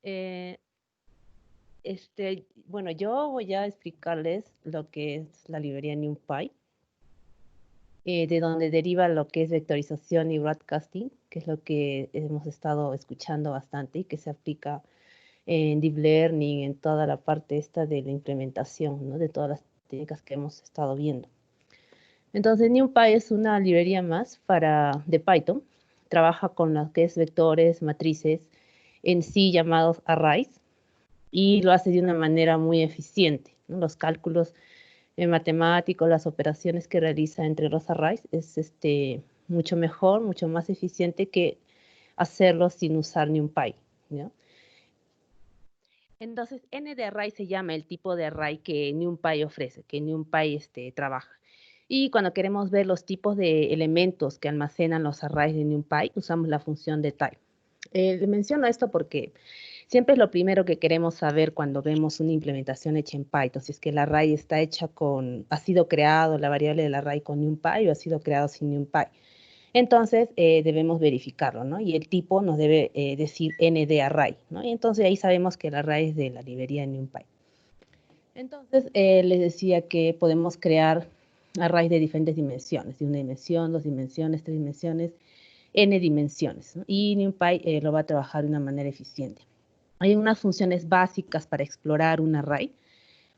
Eh, bueno, yo voy a explicarles lo que es la librería NumPy, de donde deriva lo que es vectorización y broadcasting, que es lo que hemos estado escuchando bastante y que se aplica en deep learning, en toda la parte esta de la implementación, ¿no? De todas las técnicas que hemos estado viendo. Entonces, NumPy es una librería más de Python. Trabaja con lo que es vectores, matrices, en sí llamados arrays, y lo hace de una manera muy eficiente, ¿no? Los cálculos matemáticos, las operaciones que realiza entre los arrays es mucho mejor, mucho más eficiente que hacerlo sin usar NumPy, ¿no? Entonces, N de array se llama el tipo de array que NumPy ofrece, que NumPy trabaja. Y cuando queremos ver los tipos de elementos que almacenan los arrays de NumPy, usamos la función de type. Le menciono esto porque siempre es lo primero que queremos saber cuando vemos una implementación hecha en Python, si es que el array está hecha ha sido creado, la variable del array con NumPy o ha sido creado sin NumPy. Entonces, debemos verificarlo, ¿no? Y el tipo nos debe decir n de array, ¿no? Y entonces ahí sabemos que el array es de la librería NumPy. Entonces, les decía que podemos crear arrays de diferentes dimensiones, de una dimensión, dos dimensiones, tres dimensiones, n dimensiones, ¿no? Y NumPy lo va a trabajar de una manera eficiente. Hay unas funciones básicas para explorar un array,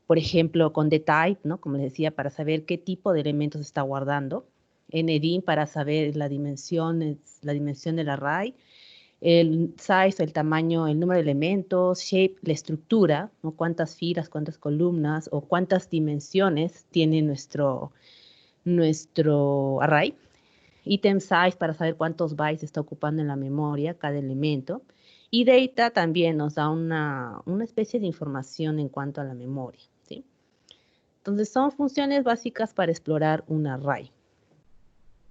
por ejemplo, con dtype, ¿no? Como les decía, para saber qué tipo de elementos está guardando, ndim para saber la dimensión del array, el size, el tamaño, el número de elementos, shape, la estructura, ¿no? Cuántas filas, cuántas columnas o cuántas dimensiones tiene nuestro array. Item size para saber cuántos bytes está ocupando en la memoria cada elemento. Y data también nos da una especie de información en cuanto a la memoria, ¿sí? Entonces son funciones básicas para explorar un array.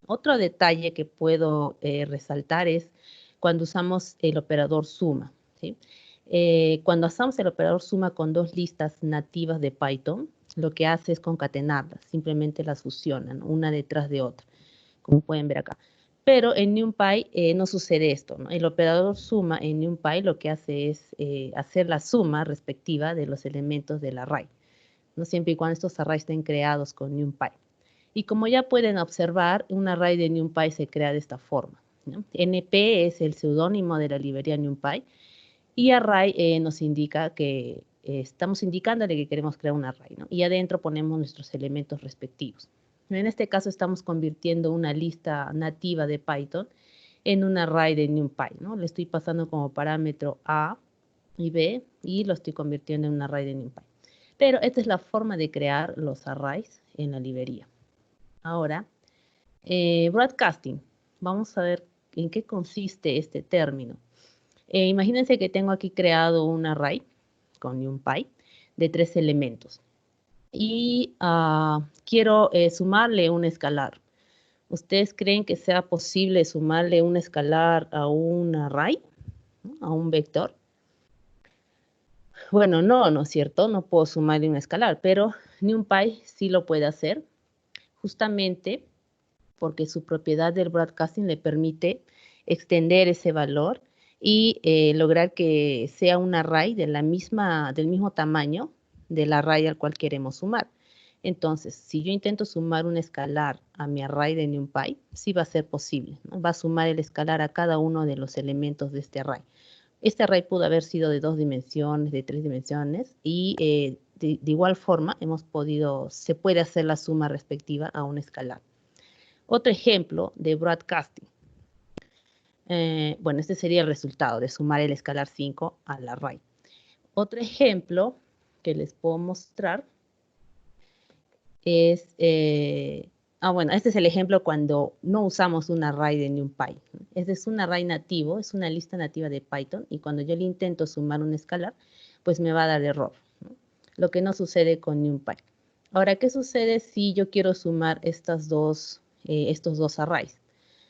Otro detalle que puedo resaltar es cuando usamos el operador suma, ¿sí? Cuando usamos el operador suma con dos listas nativas de Python, lo que hace es concatenarlas, simplemente las fusionan una detrás de otra, como pueden ver acá. Pero en NumPy no sucede esto, ¿no? El operador suma en NumPy lo que hace es hacer la suma respectiva de los elementos del array, ¿no? Siempre y cuando estos arrays estén creados con NumPy. Y como ya pueden observar, un array de NumPy se crea de esta forma, ¿no? NP es el seudónimo de la librería NumPy y array nos indica que estamos indicándole que queremos crear un array, ¿no? Y adentro ponemos nuestros elementos respectivos. En este caso estamos convirtiendo una lista nativa de Python en un array de NumPy, ¿no? Le estoy pasando como parámetro A y B y lo estoy convirtiendo en un array de NumPy. Pero esta es la forma de crear los arrays en la librería. Ahora, broadcasting. Vamos a ver en qué consiste este término. Imagínense que tengo aquí creado un array con NumPy de 3 elementos y quiero sumarle un escalar. ¿Ustedes creen que sea posible sumarle un escalar a un array, ¿no? A un vector? Bueno, no es cierto, no puedo sumarle un escalar, pero NumPy sí lo puede hacer, justamente porque su propiedad del broadcasting le permite extender ese valor y lograr que sea un array del mismo tamaño del array al cual queremos sumar. Entonces, si yo intento sumar un escalar a mi array de NumPy, sí va a ser posible, ¿no? Va a sumar el escalar a cada uno de los elementos de este array. Este array pudo haber sido de 2 dimensiones, de 3 dimensiones, y de igual forma se puede hacer la suma respectiva a un escalar. Otro ejemplo de broadcasting. Bueno, este sería el resultado de sumar el escalar 5 al array. Otro ejemplo que les puedo mostrar es, bueno, este es el ejemplo cuando no usamos un array de NumPy. Este es un array nativo, es una lista nativa de Python, y cuando yo le intento sumar un escalar, pues me va a dar error, ¿no? Lo que no sucede con NumPy. Ahora, ¿qué sucede si yo quiero sumar estos dos arrays?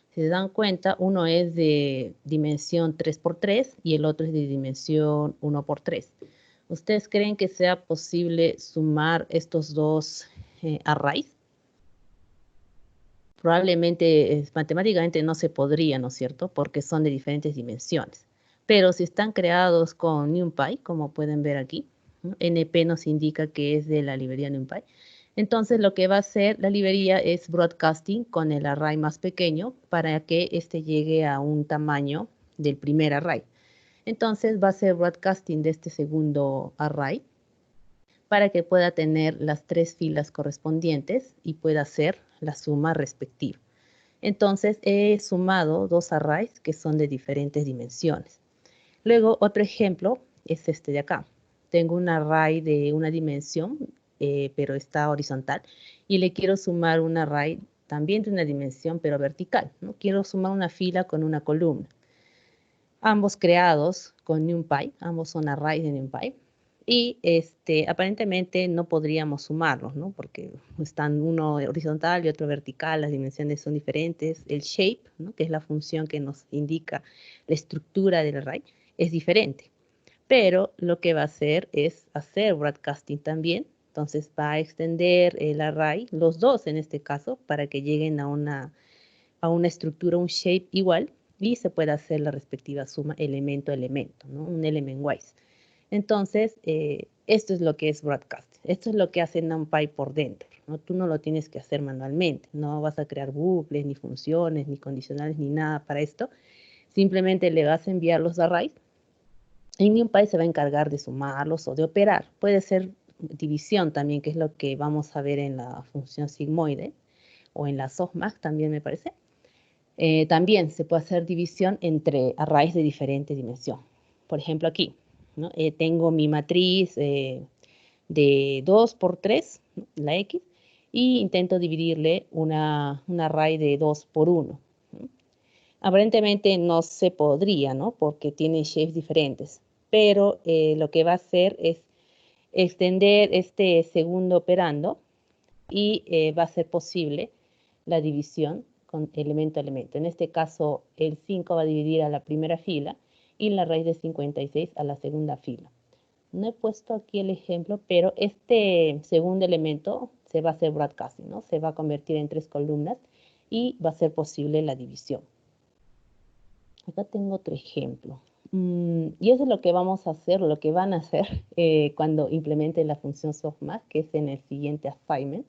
Si se dan cuenta, uno es de dimensión 3×3 y el otro es de dimensión 1×3. ¿Ustedes creen que sea posible sumar estos dos arrays? Probablemente matemáticamente no se podría, ¿no es cierto? Porque son de diferentes dimensiones. Pero si están creados con NumPy, como pueden ver aquí, ¿no? NP nos indica que es de la librería NumPy. Entonces lo que va a hacer la librería es broadcasting con el array más pequeño para que este llegue a un tamaño del primer array. Entonces va a ser broadcasting de este segundo array para que pueda tener las 3 filas correspondientes y pueda hacer la suma respectiva. Entonces he sumado 2 arrays que son de diferentes dimensiones. Luego otro ejemplo es este de acá. Tengo un array de una dimensión, pero está horizontal, y le quiero sumar un array también de una dimensión, pero vertical, ¿no? Quiero sumar una fila con una columna. Ambos creados con NumPy, ambos son arrays de NumPy, y aparentemente no podríamos sumarlos, ¿no? Porque están uno horizontal y otro vertical, las dimensiones son diferentes, el shape, ¿no? Que es la función que nos indica la estructura del array, es diferente. Pero lo que va a hacer es hacer broadcasting también, entonces va a extender el array, los dos en este caso, para que lleguen a una estructura, un shape igual, y se puede hacer la respectiva suma elemento a elemento, ¿no? Un element wise. Entonces, esto es lo que es broadcast. Esto es lo que hace NumPy por dentro, ¿no? Tú no lo tienes que hacer manualmente. No vas a crear bucles, ni funciones, ni condicionales, ni nada para esto. Simplemente le vas a enviar los arrays y NumPy se va a encargar de sumarlos o de operar. Puede ser división también, que es lo que vamos a ver en la función sigmoide o en la softmax también me parece. También se puede hacer división entre arrays de diferente dimensión. Por ejemplo, aquí, ¿no? Tengo mi matriz de 2 por 3, ¿no? La X, y intento dividirle un array de 2 por 1. ¿No? Aparentemente no se podría, ¿no? Porque tiene shapes diferentes, pero lo que va a hacer es extender este segundo operando y va a ser posible la división con elemento a elemento. En este caso, el 5 va a dividir a la primera fila y la raíz de 56 a la segunda fila. No he puesto aquí el ejemplo, pero este segundo elemento se va a hacer broadcasting, ¿no? Se va a convertir en 3 columnas y va a ser posible la división. Acá tengo otro ejemplo. Y eso es lo que vamos a hacer, lo que van a hacer cuando implementen la función softmax, que es en el siguiente assignment.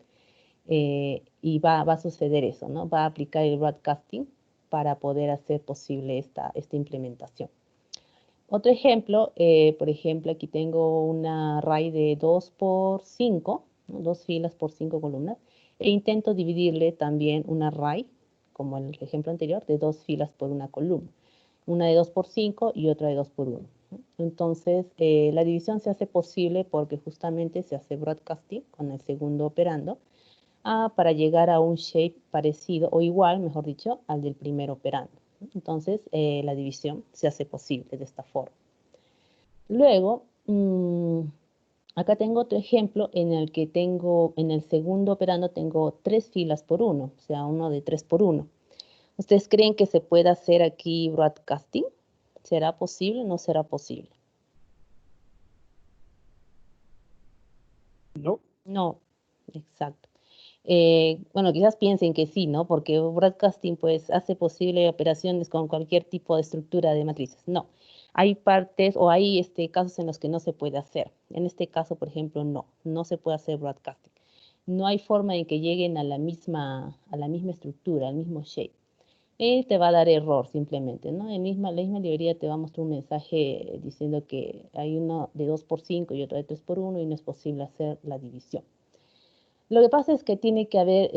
Y va a suceder eso, ¿no? Va a aplicar el broadcasting para poder hacer posible esta implementación. Otro ejemplo, por ejemplo, aquí tengo una array de 2 por 5, ¿no? 2 filas por 5 columnas, e intento dividirle también un array, como en el ejemplo anterior, de 2 filas por una columna. Una de 2 por 5 y otra de 2 por 1. ¿No? Entonces, la división se hace posible porque justamente se hace broadcasting con el segundo operando, para llegar a un shape parecido o igual, mejor dicho, al del primer operando. Entonces, la división se hace posible de esta forma. Luego, acá tengo otro ejemplo en el que tengo, en el segundo operando tengo 3 filas por 1, o sea, uno de 3 por 1. ¿Ustedes creen que se puede hacer aquí broadcasting? ¿Será posible o no será posible? No. No, exacto. Bueno, quizás piensen que sí, ¿no? Porque broadcasting pues hace posible operaciones con cualquier tipo de estructura de matrices. No, hay partes o hay casos en los que no se puede hacer. En este caso, por ejemplo, no se puede hacer broadcasting. No hay forma de que lleguen a la misma estructura, al mismo shape. Te va a dar error simplemente, ¿no? La misma librería te va a mostrar un mensaje diciendo que hay uno de 2 por 5 y otro de 3 por 1 y no es posible hacer la división. Lo que pasa es que tiene que haber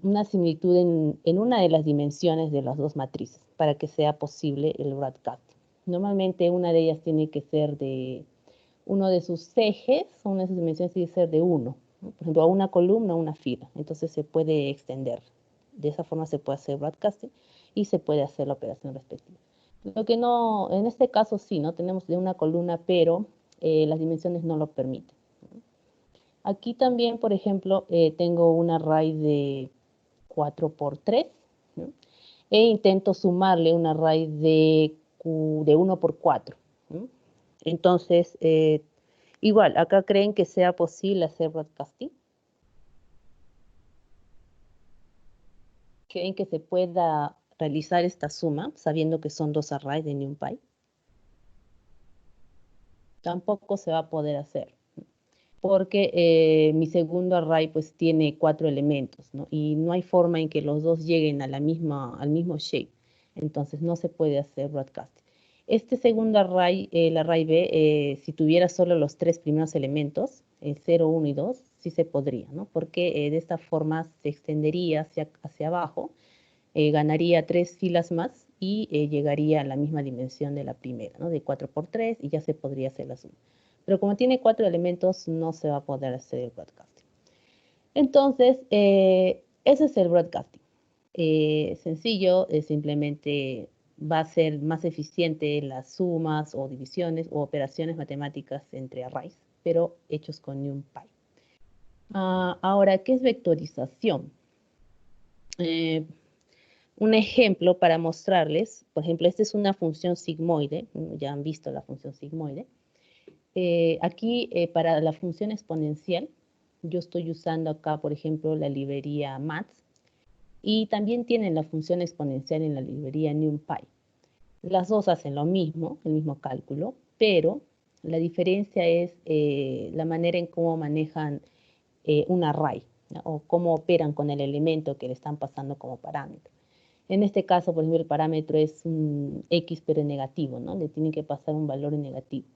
una similitud en una de las dimensiones de las dos matrices para que sea posible el broadcasting. Normalmente una de ellas tiene que ser de uno de sus ejes, una de sus dimensiones tiene que ser de 1, ¿no? Por ejemplo, a una columna o una fila. Entonces se puede extender. De esa forma se puede hacer broadcasting y se puede hacer la operación respectiva. Lo que no, en este caso sí, ¿no? Tenemos de una columna, pero las dimensiones no lo permiten. Aquí también, por ejemplo, tengo un array de 4 por 3, ¿no? E intento sumarle un array de 1 por 4, ¿no? Entonces, igual, acá creen que sea posible hacer broadcasting. ¿Creen que se pueda realizar esta suma sabiendo que son dos arrays de NumPy? Tampoco se va a poder hacer, porque mi segundo array pues tiene 4 elementos, ¿no? Y no hay forma en que los dos lleguen a al mismo shape. Entonces no se puede hacer broadcasting. Este segundo array, el array B, si tuviera solo los 3 primeros elementos, 0, 1 y 2, sí se podría, ¿no? Porque de esta forma se extendería hacia abajo, ganaría 3 filas más y llegaría a la misma dimensión de la primera, ¿no? De 4 por 3 y ya se podría hacer la suma. Pero como tiene 4 elementos, no se va a poder hacer el broadcasting. Entonces, ese es el broadcasting. Sencillo, simplemente va a ser más eficiente las sumas o divisiones o operaciones matemáticas entre arrays, pero hechos con NumPy. Ahora, ¿qué es vectorización? Un ejemplo para mostrarles, por ejemplo, esta es una función sigmoide, ya han visto la función sigmoide. Aquí, para la función exponencial, yo estoy usando acá, por ejemplo, la librería maths, y también tienen la función exponencial en la librería NumPy. Las dos hacen lo mismo, el mismo cálculo, pero la diferencia es la manera en cómo manejan un array, ¿no? O cómo operan con el elemento que le están pasando como parámetro. En este caso, por ejemplo, el parámetro es un X, pero negativo, ¿no? Le tienen que pasar un valor negativo.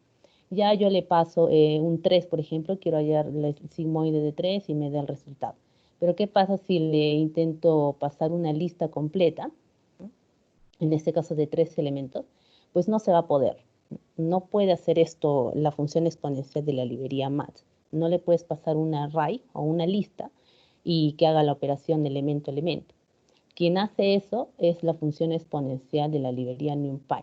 Ya yo le paso un 3, por ejemplo, quiero hallar el sigmoide de 3 y me da el resultado. Pero ¿qué pasa si le intento pasar una lista completa, ¿no? En este caso de 3 elementos? Pues no se va a poder. No puede hacer esto la función exponencial de la librería math. No le puedes pasar un array o una lista y que haga la operación elemento-elemento. Quien hace eso es la función exponencial de la librería NumPy.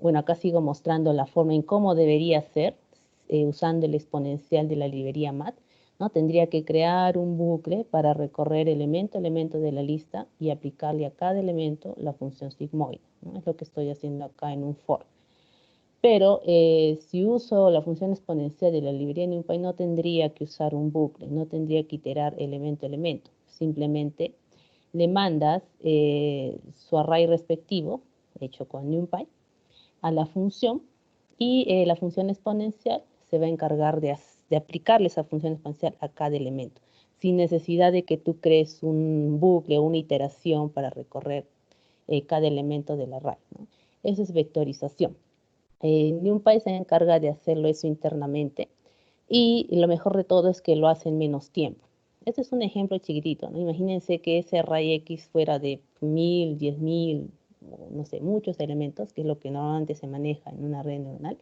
Bueno, acá sigo mostrando la forma en cómo debería ser usando el exponencial de la librería math, ¿no? Tendría que crear un bucle para recorrer elemento a elemento de la lista y aplicarle a cada elemento la función sigmoide, ¿no? Es lo que estoy haciendo acá en un for. Pero si uso la función exponencial de la librería NumPy, no tendría que usar un bucle, no tendría que iterar elemento a elemento. Simplemente le mandas su array respectivo, hecho con NumPy, a la función, y la función exponencial se va a encargar de aplicarle esa función exponencial a cada elemento, sin necesidad de que tú crees un bucle o una iteración para recorrer cada elemento del array, ¿no? Eso es vectorización. NumPy se encarga de hacerlo eso internamente, y lo mejor de todo es que lo hace en menos tiempo. Este es un ejemplo chiquitito, ¿no? Imagínense que ese array X fuera de 1000, 10.000, no sé, muchos elementos, que es lo que normalmente se maneja en una red neuronal.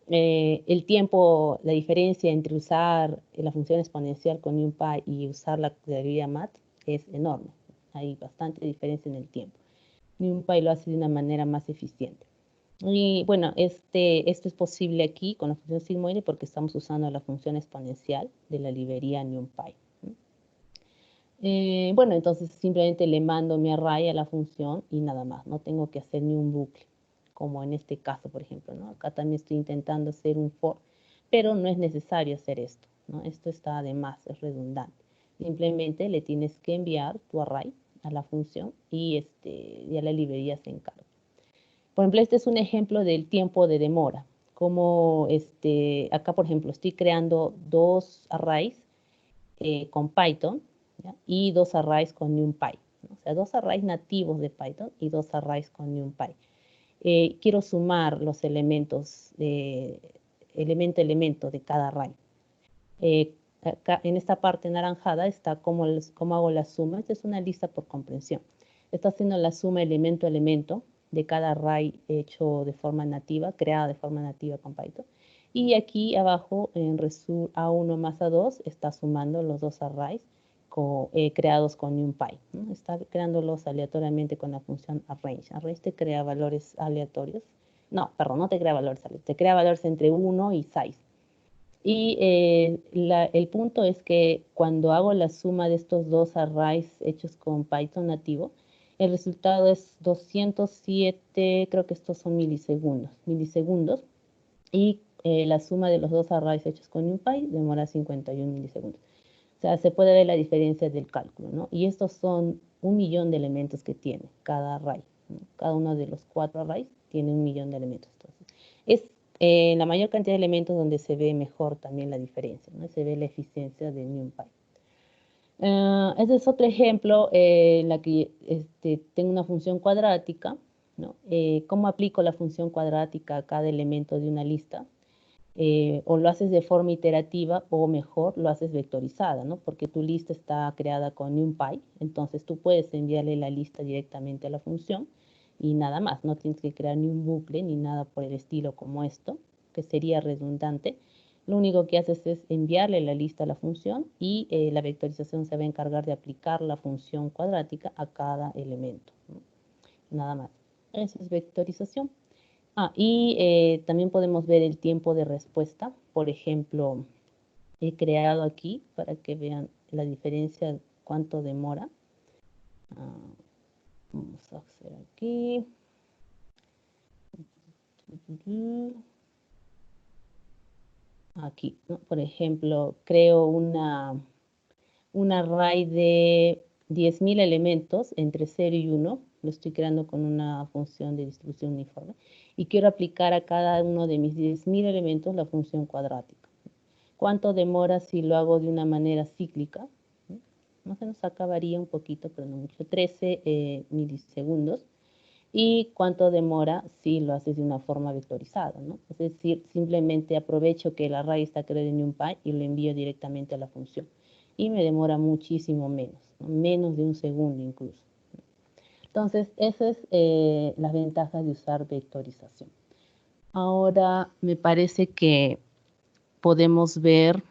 El tiempo, la diferencia entre usar la función exponencial con NumPy y usar la librería math es enorme. Hay bastante diferencia en el tiempo. NumPy lo hace de una manera más eficiente. Y bueno, esto es posible aquí con la función sigmoide porque estamos usando la función exponencial de la librería NumPy. Bueno, entonces simplemente le mando mi array a la función y nada más. No tengo que hacer ni un bucle, como en este caso, por ejemplo, ¿no? Acá también estoy intentando hacer un for, pero no es necesario hacer esto, ¿no? Esto está de más, es redundante. Simplemente le tienes que enviar tu array a la función y ya la librería se encarga. Por ejemplo, este es un ejemplo del tiempo de demora. Como acá, por ejemplo, estoy creando dos arrays con Python, ¿ya? Y dos arrays con NumPy, ¿no? O sea, dos arrays nativos de Python y dos arrays con NumPy. Quiero sumar los elementos, elemento a elemento de cada array. Acá en esta parte naranjada está cómo hago la suma. Esta es una lista por comprensión. Está haciendo la suma elemento a elemento de cada array hecho de forma nativa, creada de forma nativa con Python. Y aquí abajo en Resur A1 más A2 está sumando los dos arrays creados con NumPy, ¿no? Está creándolos aleatoriamente con la función arrange. Arrange te crea valores aleatorios. No, perdón, no te crea valores aleatorios. Te crea valores entre 1 y 6. Y el punto es que cuando hago la suma de estos dos arrays hechos con Python nativo, el resultado es 207, creo que estos son milisegundos, y la suma de los dos arrays hechos con NumPy demora 51 milisegundos. O sea, se puede ver la diferencia del cálculo, ¿no? Y estos son 1.000.000 de elementos que tiene cada array, ¿no? Cada uno de los 4 arrays tiene 1.000.000 de elementos. Entonces, es la mayor cantidad de elementos donde se ve mejor también la diferencia, ¿no? Se ve la eficiencia de NumPy. Este es otro ejemplo en la que tengo una función cuadrática, ¿no? ¿Cómo aplico la función cuadrática a cada elemento de una lista? O lo haces de forma iterativa o mejor lo haces vectorizada, ¿no? Porque tu lista está creada con NumPy, entonces tú puedes enviarle la lista directamente a la función y nada más, no tienes que crear ni un bucle ni nada por el estilo como esto, que sería redundante. Lo único que haces es enviarle la lista a la función y la vectorización se va a encargar de aplicar la función cuadrática a cada elemento, ¿no? Nada más. Eso es vectorización. Y también podemos ver el tiempo de respuesta. Por ejemplo, he creado aquí para que vean la diferencia, cuánto demora. Vamos a hacer aquí. Aquí, ¿no? Por ejemplo, creo un array de 10.000 elementos entre 0 y 1. Lo estoy creando con una función de distribución uniforme. Y quiero aplicar a cada uno de mis 10.000 elementos la función cuadrática. ¿Cuánto demora si lo hago de una manera cíclica? Más o menos acá varía un poquito, pero no mucho, 13 milisegundos. ¿Y cuánto demora si lo haces de una forma vectorizada, ¿no? Es decir, simplemente aprovecho que el array está creado en NumPy y lo envío directamente a la función. Y me demora muchísimo menos, ¿no? Menos de un segundo incluso. Entonces, esas son las ventajas de usar vectorización. Ahora, me parece que podemos ver...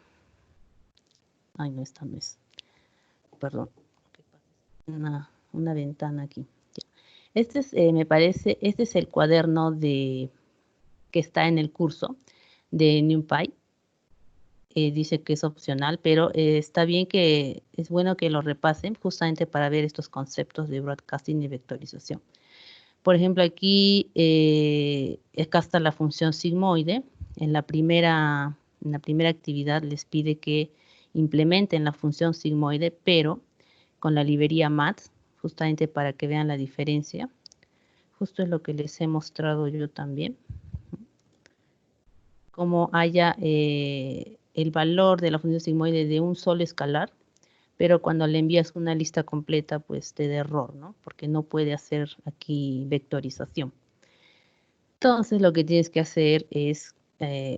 Ay, no, esta no es. Perdón. Una ventana aquí. Este es, me parece, este es el cuaderno que está en el curso de NumPy. Dice que es opcional, pero está bien que es bueno que lo repasen justamente para ver estos conceptos de broadcasting y vectorización. Por ejemplo, aquí acá está la función sigmoide. En la primera actividad les pide que implementen la función sigmoide, pero con la librería mat, justamente para que vean la diferencia. Justo es lo que les he mostrado yo también. Como haya el valor de la función sigmoide de un solo escalar, pero cuando le envías una lista completa, pues te da error, ¿no? Porque no puede hacer aquí vectorización. Entonces, lo que tienes que hacer es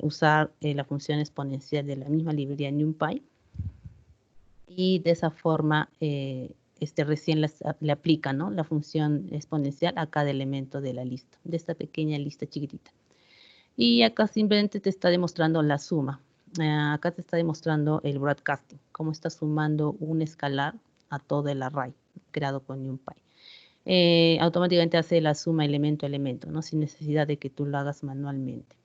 usar la función exponencial de la misma librería NumPy, y de esa forma recién le aplica, ¿no?, la función exponencial a cada elemento de la lista, de esta pequeña lista chiquitita. Y acá simplemente te está demostrando la suma. Acá te está demostrando el broadcasting, cómo está sumando un escalar a todo el array creado con NumPy. Automáticamente hace la suma elemento a elemento, ¿no?, sin necesidad de que tú lo hagas manualmente.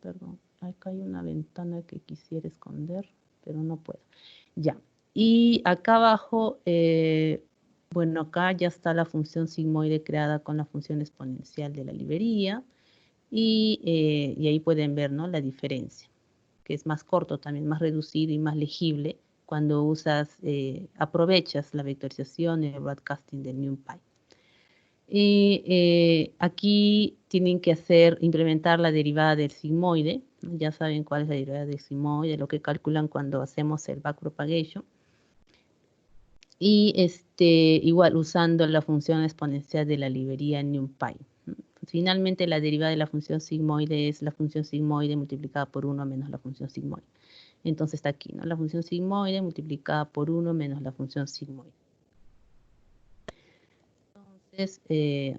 Perdón, acá hay una ventana que quisiera esconder, pero no puedo. Ya, y acá abajo, bueno, acá ya está la función sigmoide creada con la función exponencial de la librería, y ahí pueden ver, ¿no?, la diferencia, que es más corto también, más reducido y más legible cuando aprovechas la vectorización y el broadcasting del NumPy. Y aquí tienen que implementar la derivada del sigmoide, ¿no? Ya saben cuál es la derivada del sigmoide, lo que calculan cuando hacemos el backpropagation. Y igual usando la función exponencial de la librería NumPy. Finalmente, la derivada de la función sigmoide es la función sigmoide multiplicada por 1 menos la función sigmoide. Entonces está aquí, ¿no?, la función sigmoide multiplicada por 1 menos la función sigmoide. Entonces,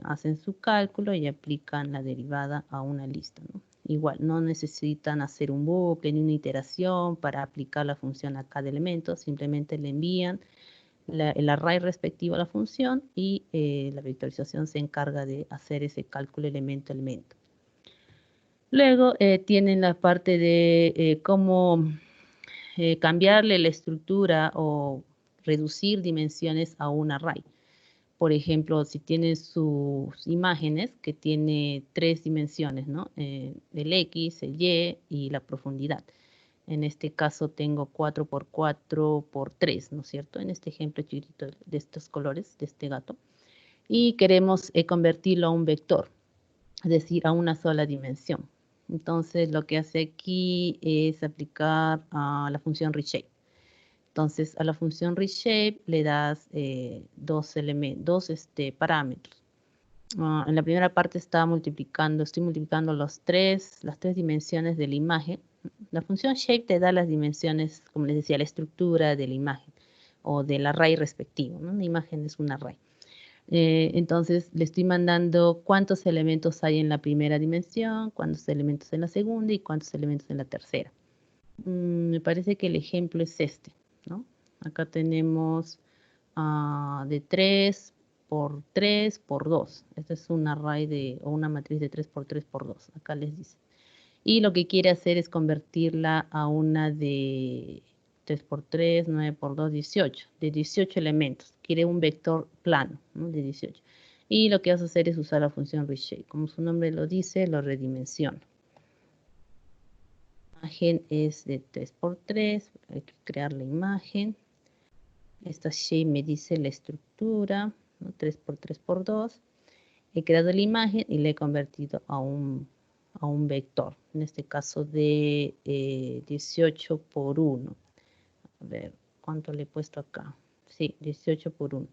hacen su cálculo y aplican la derivada a una lista, ¿no? Igual, no necesitan hacer un bucle ni una iteración para aplicar la función a cada elemento, simplemente le envían el array respectivo a la función y la vectorización se encarga de hacer ese cálculo elemento a elemento. Luego tienen la parte de cómo cambiarle la estructura o reducir dimensiones a un array. Por ejemplo, si tienen sus imágenes que tiene 3 dimensiones, ¿no? El X, el Y y la profundidad. En este caso tengo 4 por 4 por 3, ¿no es cierto? En este ejemplo chiquitito de estos colores, de este gato. Y queremos convertirlo a un vector, es decir, a una sola dimensión. Entonces, lo que hace aquí es aplicar a la función reshape. Entonces, a la función reshape le das dos parámetros. En la primera parte estoy multiplicando las tres dimensiones de la imagen. La función shape te da las dimensiones, como les decía, la estructura de la imagen o del array respectivo, ¿no? Una imagen es un array. Entonces le estoy mandando cuántos elementos hay en la primera dimensión, cuántos elementos en la segunda y cuántos elementos en la tercera. Me parece que el ejemplo es este, ¿no? Acá tenemos de 3 por 3 por 2. Este es un array o una matriz de 3 por 3 por 2. Acá les dice. Y lo que quiere hacer es convertirla a una de 3 por 3, 9 por 2, 18. De 18 elementos. Quiere un vector plano, ¿no? De 18. Y lo que vas a hacer es usar la función reshape. Como su nombre lo dice, lo redimensiona. La imagen es de 3 por 3. Hay que crear la imagen. Esta shape me dice la estructura, ¿no? 3 por 3 por 2. He creado la imagen y la he convertido a un vector. En este caso de 18 por 1. A ver, ¿cuánto le he puesto acá? Sí, 18 por 1.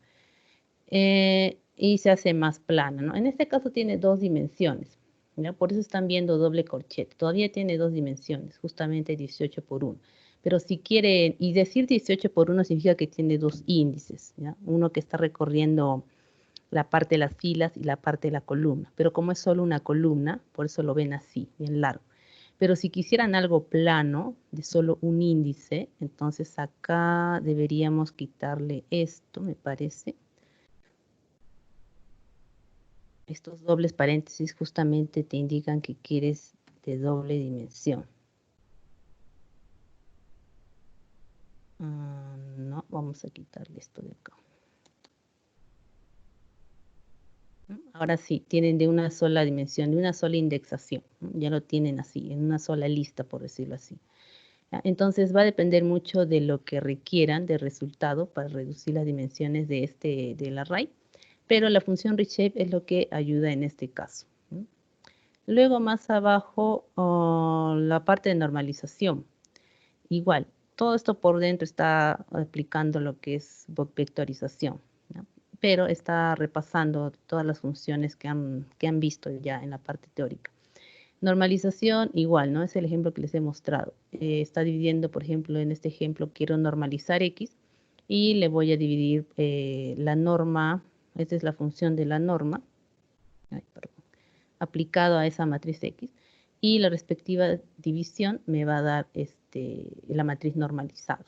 Y se hace más plana, ¿no? En este caso tiene dos dimensiones, ¿ya? Por eso están viendo doble corchete. Todavía tiene dos dimensiones, justamente 18 por 1. Pero si quieren, y decir 18 por 1 significa que tiene dos índices, ¿ya? Uno que está recorriendo la parte de las filas y la parte de la columna. Pero como es solo una columna, por eso lo ven así, bien largo. Pero si quisieran algo plano, de solo un índice, entonces acá deberíamos quitarle esto, me parece. Estos dobles paréntesis justamente te indican que quieres de doble dimensión. No, vamos a quitarle esto de acá. Ahora sí, tienen de una sola dimensión, de una sola indexación. Ya lo tienen así, en una sola lista, por decirlo así. Entonces va a depender mucho de lo que requieran de resultado para reducir las dimensiones del array, pero la función reshape es lo que ayuda en este caso. Luego más abajo, la parte de normalización. Igual, todo esto por dentro está aplicando lo que es vectorización, ¿no? Pero está repasando todas las funciones que han visto ya en la parte teórica. Normalización, igual, ¿no? Es el ejemplo que les he mostrado. Está dividiendo, por ejemplo, en este ejemplo quiero normalizar X y le voy a dividir la norma, esta es la función de la norma, aplicado a esa matriz X, y la respectiva división me va a dar la matriz normalizada.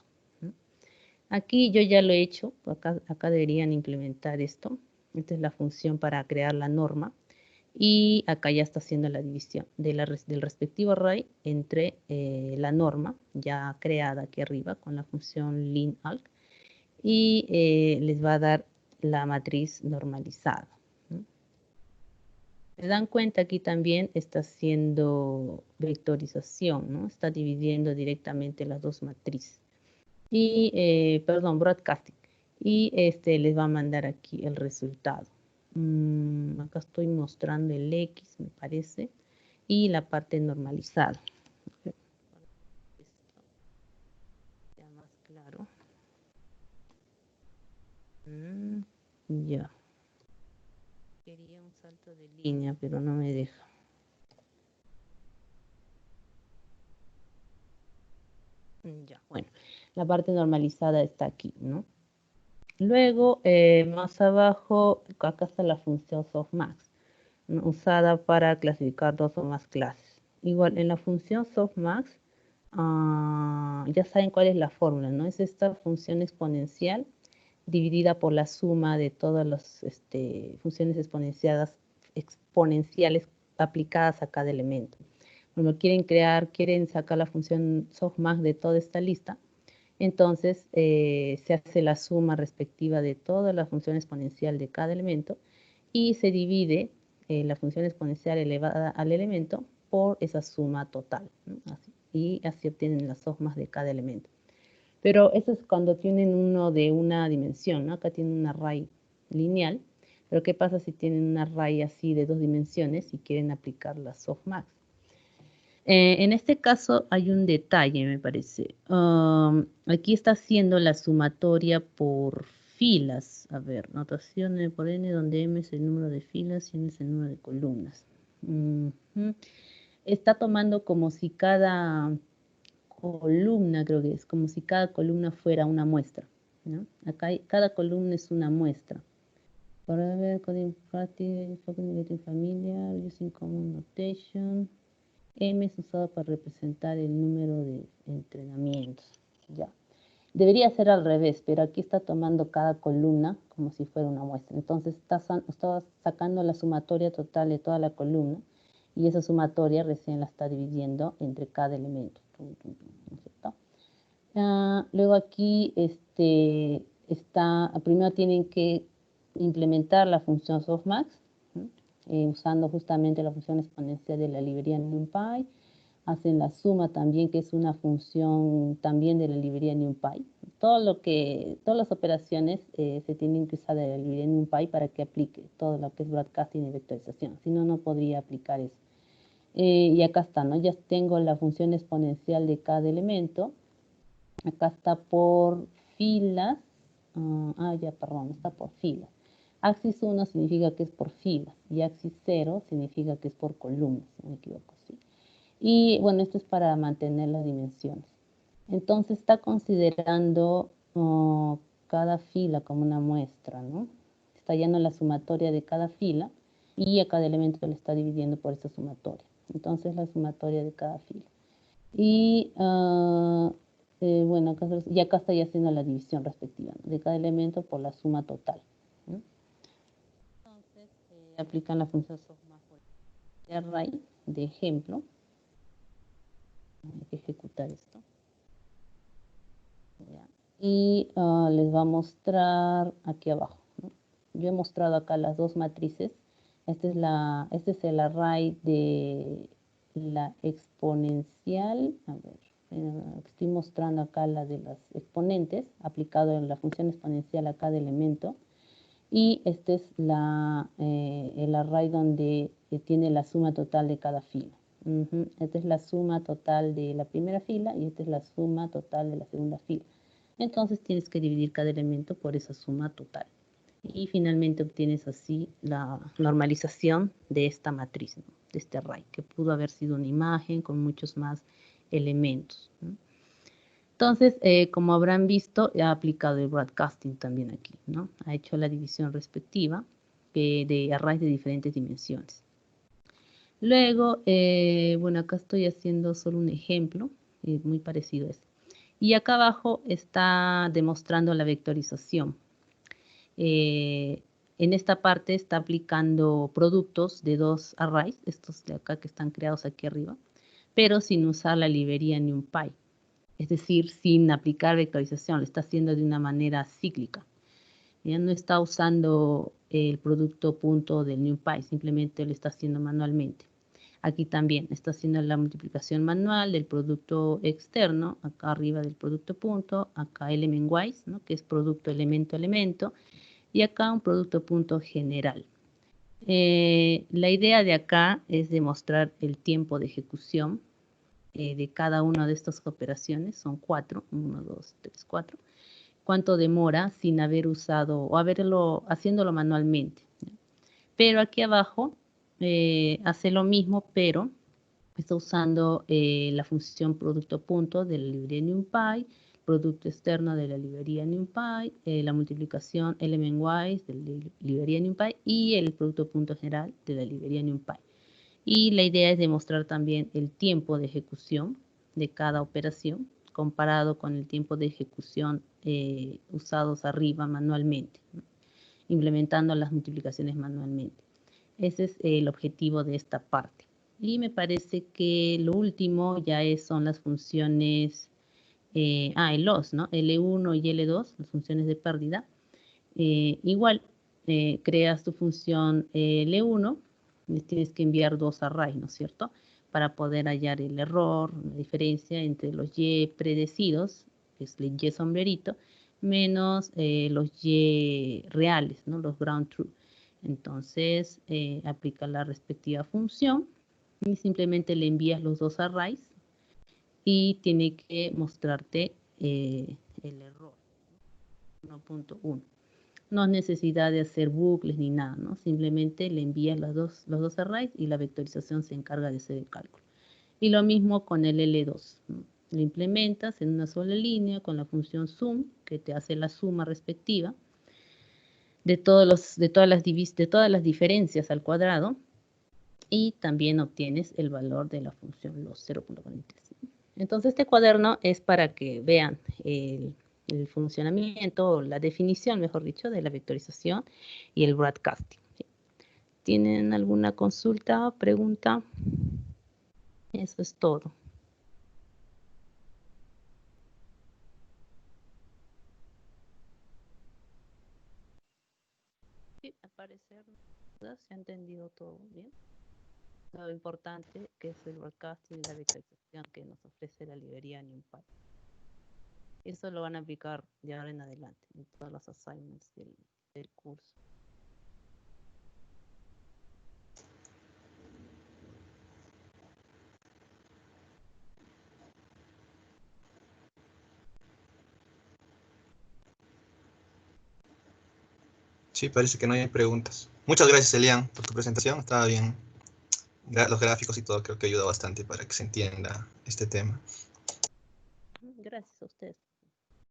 Aquí yo ya lo he hecho, acá deberían implementar esto. Esta es la función para crear la norma. Y acá ya está haciendo la división del respectivo array entre la norma ya creada aquí arriba con la función linalg y les va a dar la matriz normalizada. Se dan cuenta aquí también está haciendo vectorización, ¿no? Está dividiendo directamente las dos matrices. Y, perdón, broadcasting. Y les va a mandar aquí el resultado. Acá estoy mostrando el X, me parece, y la parte normalizada. Ya más claro. Ya. Quería un salto de línea, pero no me deja. Ya, bueno, la parte normalizada está aquí, ¿no? Luego, más abajo, acá está la función softmax, ¿no? Usada para clasificar dos o más clases. Igual, en la función softmax, ya saben cuál es la fórmula, ¿no? Es esta función exponencial dividida por la suma de todas las funciones exponenciales aplicadas a cada elemento. Cuando quieren sacar la función softmax de toda esta lista, entonces se hace la suma respectiva de toda la función exponencial de cada elemento y se divide la función exponencial elevada al elemento por esa suma total, ¿no? Así. y así obtienen las softmax de cada elemento. Pero eso es cuando tienen uno de una dimensión, ¿no? Acá tienen un array lineal, pero ¿qué pasa si tienen un array así de 2 dimensiones y quieren aplicar la softmax? En este caso hay un detalle, me parece. Aquí está haciendo la sumatoria por filas. A ver, notación por n, donde m es el número de filas y n es el número de columnas. Está tomando como si cada columna, creo que es, como si cada columna fuera una muestra, ¿no? Acá cada columna es una muestra. Para ver, coding practice, familiar, using common notation. M es usado para representar el número de entrenamientos. Ya. Debería ser al revés, pero aquí está tomando cada columna como si fuera una muestra. Entonces está sacando la sumatoria total de toda la columna y esa sumatoria recién la está dividiendo entre cada elemento. ¿No es cierto? Luego aquí primero tienen que implementar la función softmax, usando justamente la función exponencial de la librería NumPy. Hacen la suma también, que es una función también de la librería NumPy. Todas las operaciones se tienen que usar de la librería NumPy para que aplique todo lo que es broadcasting y vectorización. Si no, no podría aplicar eso. Y acá está, ¿no? Ya tengo la función exponencial de cada elemento. Acá está por filas. Perdón, está por filas. Axis 1 significa que es por filas y axis 0 significa que es por columnas, si no me equivoco, ¿sí? Y bueno, esto es para mantener las dimensiones. Entonces está considerando cada fila como una muestra, ¿no? Está hallando la sumatoria de cada fila y a cada elemento le está dividiendo por esa sumatoria. Entonces la sumatoria de cada fila. Y bueno, acá está ya haciendo la división respectiva, ¿no? De cada elemento por la suma total, ¿no? Entonces aplican la función softmax de array de ejemplo. Hay que ejecutar esto. ¿Ya? Y les va a mostrar aquí abajo, ¿no? Yo he mostrado acá las dos matrices. Este es el array de la exponencial. A ver, estoy mostrando acá la de las exponentes, aplicado en la función exponencial a cada elemento. Y este es el array donde tiene la suma total de cada fila. Esta es la suma total de la primera fila y esta es la suma total de la segunda fila. Entonces tienes que dividir cada elemento por esa suma total. Y finalmente obtienes así la normalización de esta matriz, ¿no? De este array, que pudo haber sido una imagen con muchos más elementos, ¿no? Entonces, como habrán visto, ha aplicado el broadcasting también aquí, ¿no? Ha hecho la división respectiva de arrays de diferentes dimensiones. Luego, bueno, acá estoy haciendo solo un ejemplo, muy parecido a este. Y acá abajo está demostrando la vectorización. En esta parte está aplicando productos de dos arrays, estos de acá que están creados aquí arriba, pero sin usar la librería NumPy. Es decir, sin aplicar vectorización, lo está haciendo de una manera cíclica. Ya no está usando el producto punto del NumPy, simplemente lo está haciendo manualmente. Aquí también está haciendo la multiplicación manual del producto externo, acá arriba del producto punto, acá element-wise, ¿no? Que es producto elemento-elemento, y acá un producto punto general. La idea de acá es demostrar el tiempo de ejecución de cada una de estas operaciones, son 4, 1, 2, 3, 4, cuánto demora sin haber usado o haciéndolo manualmente. Pero aquí abajo hace lo mismo, pero está usando la función producto punto de la librería NumPy, producto externo de la librería NumPy, la multiplicación element-wise de la librería NumPy y el producto punto general de la librería NumPy. Y la idea es demostrar también el tiempo de ejecución de cada operación comparado con el tiempo de ejecución usados arriba manualmente, ¿no? Implementando las multiplicaciones manualmente. Ese es el objetivo de esta parte. Y me parece que lo último ya son las funciones, el loss, ¿no? L1 y L2, las funciones de pérdida. Igual, creas tu función L1, les tienes que enviar dos arrays, ¿no es cierto? para poder hallar el error, la diferencia entre los Y predecidos, que es el Y sombrerito, menos los Y reales, ¿no? Los ground truth. Entonces, aplica la respectiva función y simplemente le envías los dos arrays y tiene que mostrarte el error 1.1. No es necesidad de hacer bucles ni nada, ¿no? Simplemente le envías los dos arrays y la vectorización se encarga de hacer el cálculo. Y lo mismo con el L2, ¿no? Lo implementas en una sola línea con la función sum, que te hace la suma respectiva de todas las diferencias al cuadrado, y también obtienes el valor de la función los 0.45. Entonces este cuaderno es para que vean el funcionamiento, o la definición, mejor dicho, de la vectorización y el broadcasting. ¿Tienen alguna consulta o pregunta? Eso es todo. Sí, al parecer se ha entendido todo bien. Lo importante que es el broadcasting y la vectorización que nos ofrece la librería NumPy. Eso lo van a aplicar de ahora en adelante en todos los assignments del curso. Sí, parece que no hay preguntas. Muchas gracias, Elian, por tu presentación. Estaba bien. Los gráficos y todo creo que ayuda bastante para que se entienda este tema.